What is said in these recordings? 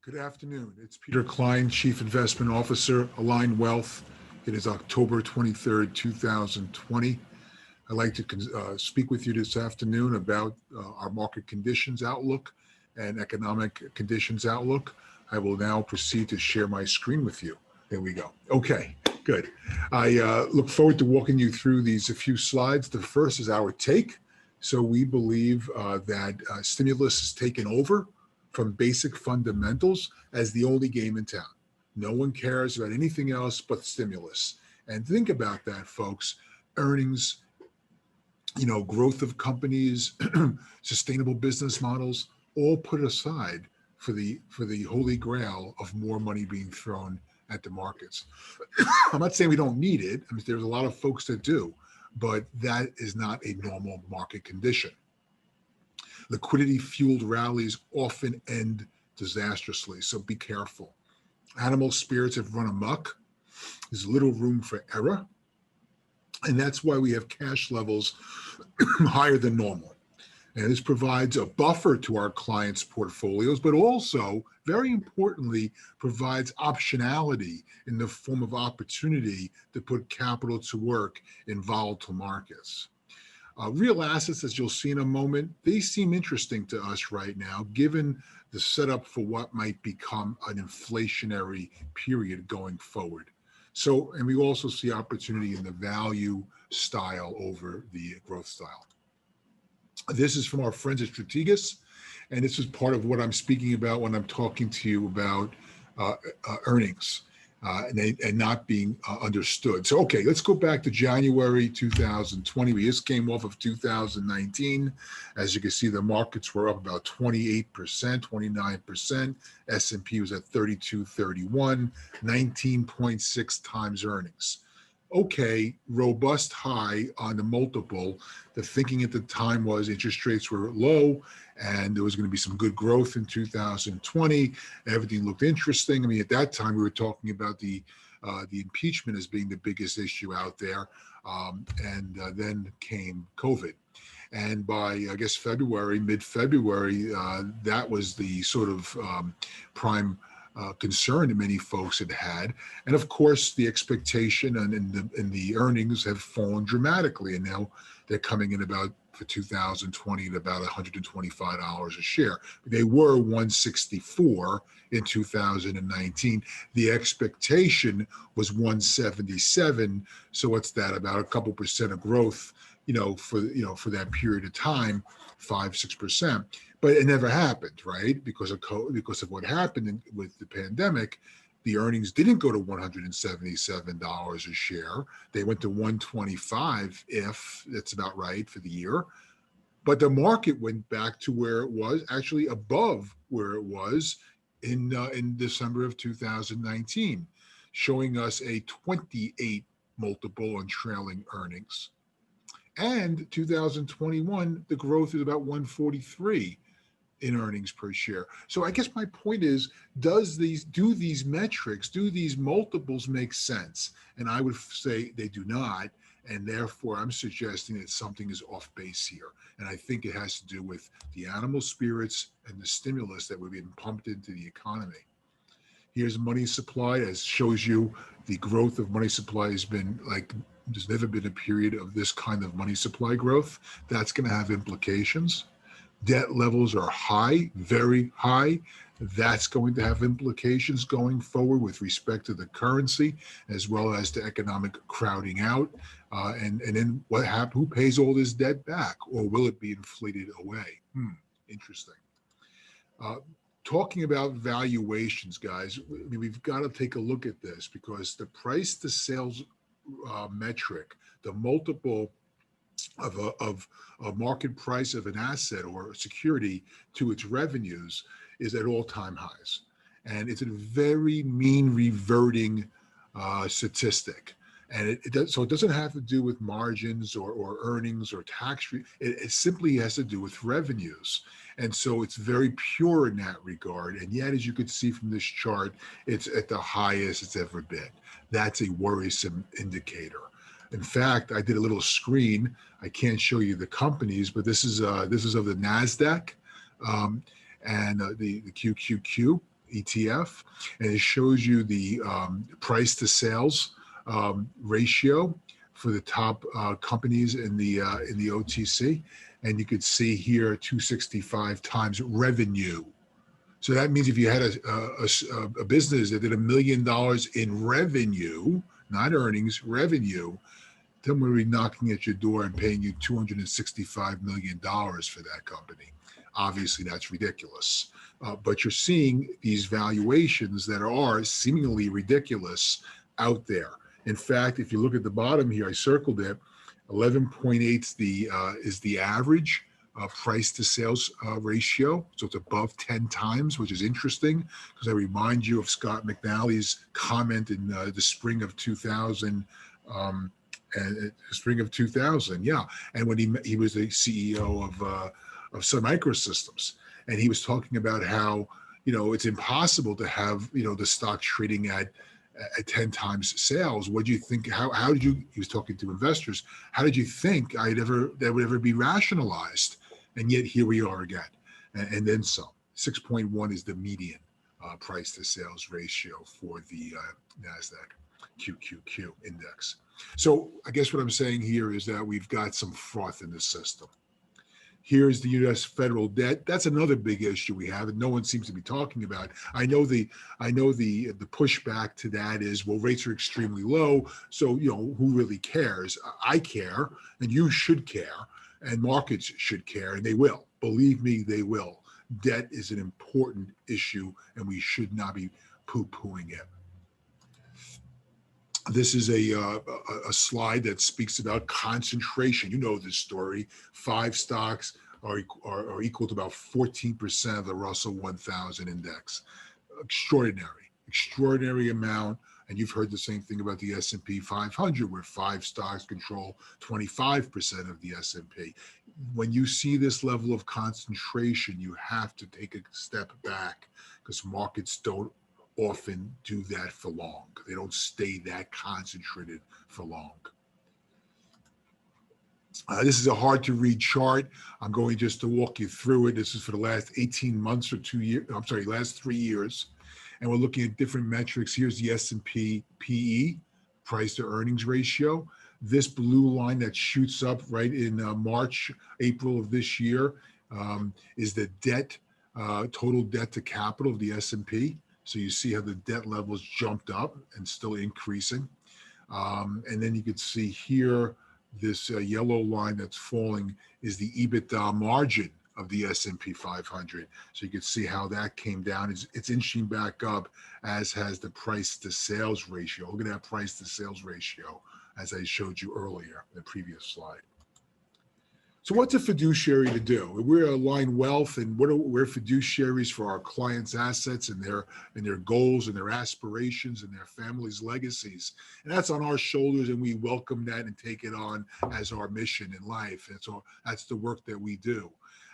Good afternoon. It's Peter Klein, Chief Investment Officer, ALINE Wealth. It is October 23rd, 2020. I'd like to speak with you this afternoon about our market conditions outlook and economic conditions outlook. I will now proceed to share my screen with you. There we go. Okay, good. I look forward to walking you through these a few slides. The first is our take. So we believe that stimulus has taken over from basic fundamentals as the only game in town. No one cares about anything else but stimulus. And think about that, folks. Earnings, growth of companies, sustainable business models, all put aside for the holy grail of more money being thrown at the markets. I'm not saying we don't need it. I mean, there's a lot of folks that do, but that is not a normal market condition. Liquidity-fueled rallies often end disastrously, so be careful. Animal spirits have run amok. There's little room for error, and that's why we have cash levels higher than normal. And this provides a buffer to our clients' portfolios, but also, very importantly, provides optionality in the form of opportunity to put capital to work in volatile markets. Real assets, as you'll see in a moment, they seem interesting to us right now, given the setup for what might become an inflationary period going forward. So, and we also see opportunity in the value style over the growth style. This is from our friends at Strategas, and this is part of what I'm speaking about when I'm talking to you about earnings. And not being understood. So, okay, let's go back to January 2020. We just came off of 2019. As you can see, the markets were up about 28%, 29%. S&P was at 32.31, 19.6 times earnings. Okay, robust high on the multiple. The thinking at the time was interest rates were low and there was going to be some good growth in 2020. Everything looked interesting. I mean, at that time, we were talking about the impeachment as being the biggest issue out there. And then came COVID. And by, I guess, February, mid-February, that was the sort of prime concern that many folks had. And of course, the expectation and the earnings have fallen dramatically. And now they're coming in for 2020 at about $125 a share. They were $164 in 2019. The expectation was $177. So what's that? About a couple percent of growth, for that period of time, 5-6%. But it never happened, right? Because of what happened with the pandemic, the earnings didn't go to $177 a share. They went to $125, if that's about right for the year. But the market went back to where it was, actually above where it was in December of 2019, showing us a 28 multiple on trailing earnings. And 2021, the growth is about 143 in earnings per share. So I guess my point is, do these metrics, do these multiples make sense? And I would say they do not. And therefore, I'm suggesting that something is off base here. And I think it has to do with the animal spirits and the stimulus that we've been pumped into the economy. Here's money supply, as shows you the growth of money supply has been like, there's never been a period of this kind of money supply growth. That's going to have implications. Debt levels are high, very high. That's going to have implications going forward with respect to the currency, as well as to economic crowding out. And then what happens? Who pays all this debt back, or will it be inflated away? Interesting. Talking about valuations, guys, we've got to take a look at this, because the price to sales metric, the multiple of a market price of an asset or a security to its revenues, is at all-time highs. And it's a very mean reverting statistic. And so it doesn't have to do with margins or earnings or tax. It simply has to do with revenues. And so it's very pure in that regard. And yet, as you can see from this chart, it's at the highest it's ever been. That's a worrisome indicator. In fact, I did a little screen. I can't show you the companies, but this is of the NASDAQ and the QQQ. ETF, and it shows you the price to sales ratio for the top companies in the OTC, and you could see here 265 times revenue. So that means if you had a business that did $1 million in revenue, not earnings, revenue, then we'll be knocking at your door and paying you $265 million for that company. Obviously, that's ridiculous. But you're seeing these valuations that are seemingly ridiculous out there. In fact, if you look at the bottom here, I circled it, 11.8 is the average price to sales ratio. So it's above 10 times, which is interesting because I remind you of Scott McNally's comment in the spring of 2000. Spring of 2000, yeah. And when he was the CEO of Sun Microsystems, and he was talking about how, it's impossible to have, the stock trading at 10 times sales. What do you think? How did you? He was talking to investors. How did you think that would ever be rationalized? And yet here we are again, and then some. 6.1 is the median price to sales ratio for the Nasdaq QQQ index. So I guess what I'm saying here is that we've got some froth in the system. Here's the U.S. federal debt. That's another big issue we have, and no one seems to be talking about. I know the pushback to that is, well, rates are extremely low, so who really cares? I care, and you should care, and markets should care, and they will. Believe me, they will. Debt is an important issue, and we should not be poo-pooing it. This is a slide that speaks about concentration. You know this story. 5 stocks are equal to about 14% of the Russell 1000 index. Extraordinary amount. And you've heard the same thing about the S&P 500, where 5 stocks control 25% of the S&P. When you see this level of concentration, you have to take a step back because markets don't often do that for long. They don't stay that concentrated for long. This is a hard to read chart. I'm going just to walk you through it. This is for the last 18 months or 2 years. I'm sorry, last 3 years. And we're looking at different metrics. Here's the S&P PE, price to earnings ratio. This blue line that shoots up right in March, April of this year is the debt, total debt to capital of the S&P. So you see how the debt levels jumped up and still increasing. And then you could see here, this yellow line that's falling is the EBITDA margin of the S&P 500. So you can see how that came down. It's inching back up, as has the price to sales ratio. Look at that price to sales ratio, as I showed you earlier in the previous slide. So what's a fiduciary to do? We're ALINE Wealth, and we're fiduciaries for our clients' assets and their goals and their aspirations and their families' legacies. And that's on our shoulders, and we welcome that and take it on as our mission in life. And so that's the work that we do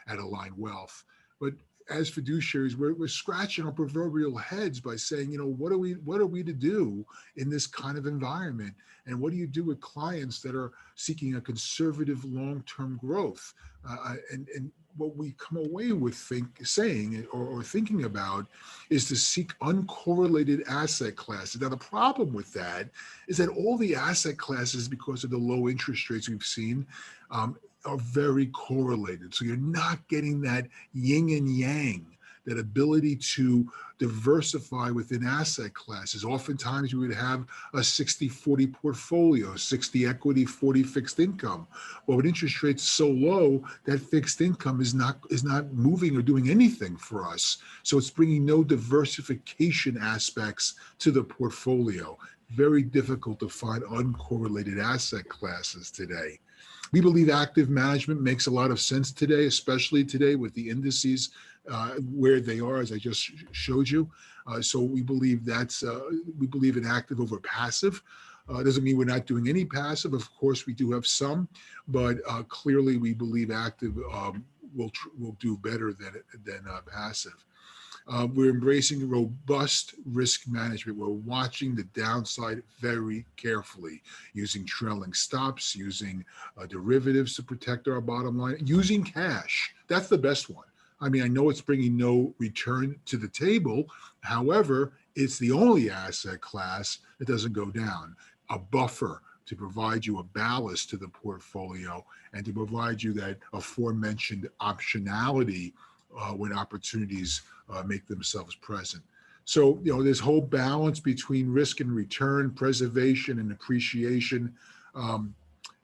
at ALINE Wealth. But as fiduciaries, we're scratching our proverbial heads by saying, what are we to do in this kind of environment? And what do you do with clients that are seeking a conservative long-term growth? And what we come away with saying or thinking about is to seek uncorrelated asset classes. Now, the problem with that is that all the asset classes, because of the low interest rates we've seen, are very correlated. So you're not getting that yin and yang, that ability to diversify within asset classes. Oftentimes you would have a 60-40 portfolio, 60 equity, 40 fixed income. Well, with interest rates so low, that fixed income is not moving or doing anything for us. So it's bringing no diversification aspects to the portfolio. Very difficult to find uncorrelated asset classes today. We believe active management makes a lot of sense today, especially today with the indices where they are, as I just showed you. So we believe we believe in active over passive. Doesn't mean we're not doing any passive. Of course, we do have some, but clearly we believe active will do better than passive. We're embracing robust risk management. We're watching the downside very carefully, using trailing stops, using derivatives to protect our bottom line, using cash. That's the best one. I mean, I know it's bringing no return to the table. However, it's the only asset class that doesn't go down. A buffer to provide you a ballast to the portfolio and to provide you that aforementioned optionality when opportunities make themselves present. So, this whole balance between risk and return, preservation and appreciation, um,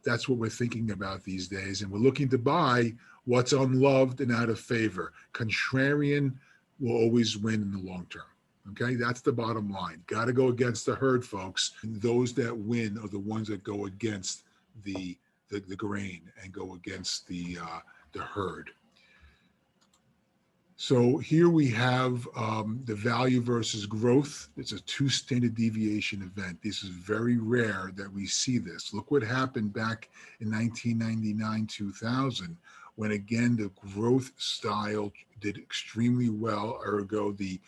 that's what we're thinking about these days. And we're looking to buy what's unloved and out of favor. Contrarian will always win in the long term. Okay, that's the bottom line. Got to go against the herd, folks. And those that win are the ones that go against the grain and go against the herd. So here we have the value versus growth. It's a 2 standard deviation event. This is very rare that we see this. Look what happened back in 1999, 2000, when again the growth style did extremely well. Ergo, the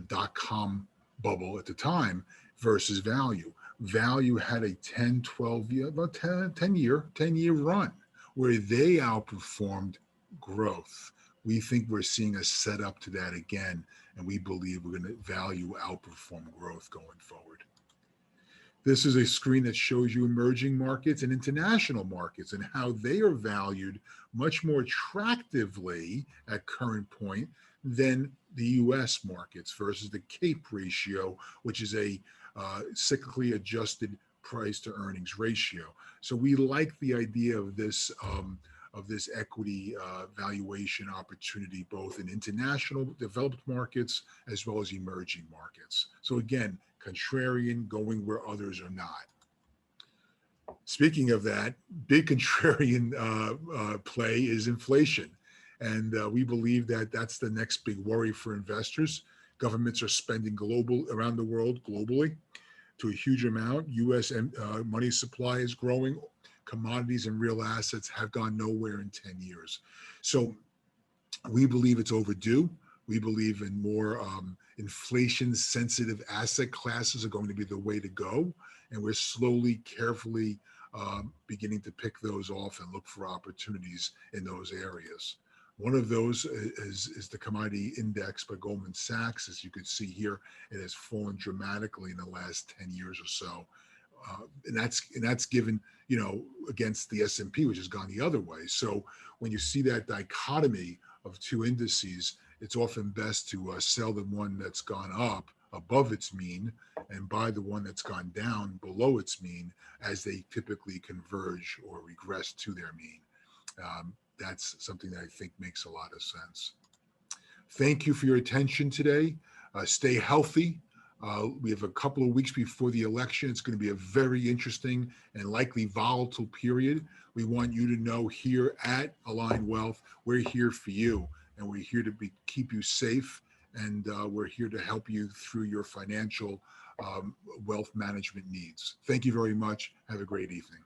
dot-com bubble at the time versus value. Value had a 10, 12 year, about 10 year run where they outperformed growth. We think we're seeing a setup to that again, and we believe we're going to value outperform growth going forward. This is a screen that shows you emerging markets and international markets and how they are valued much more attractively at current point than the US markets versus the CAPE ratio, which is a cyclically adjusted price to earnings ratio. So we like the idea of this equity valuation opportunity, both in international developed markets as well as emerging markets. So again, contrarian, going where others are not. Speaking of that, big contrarian play is inflation. And we believe that that's the next big worry for investors. Governments are spending around the world globally to a huge amount. U.S. money supply is growing. Commodities and real assets have gone nowhere in 10 years. So we believe it's overdue. We believe in more inflation-sensitive asset classes are going to be the way to go. And we're slowly, carefully beginning to pick those off and look for opportunities in those areas. One of those is the commodity index by Goldman Sachs. As you can see here, it has fallen dramatically in the last 10 years or so. And that's given, against the S&P, which has gone the other way. So when you see that dichotomy of two indices, it's often best to sell the one that's gone up above its mean and buy the one that's gone down below its mean as they typically converge or regress to their mean. That's something that I think makes a lot of sense. Thank you for your attention today. Stay healthy. We have a couple of weeks before the election. It's going to be a very interesting and likely volatile period. We want you to know here at Align Wealth, we're here for you, and we're here to keep you safe, and we're here to help you through your financial wealth management needs. Thank you very much. Have a great evening.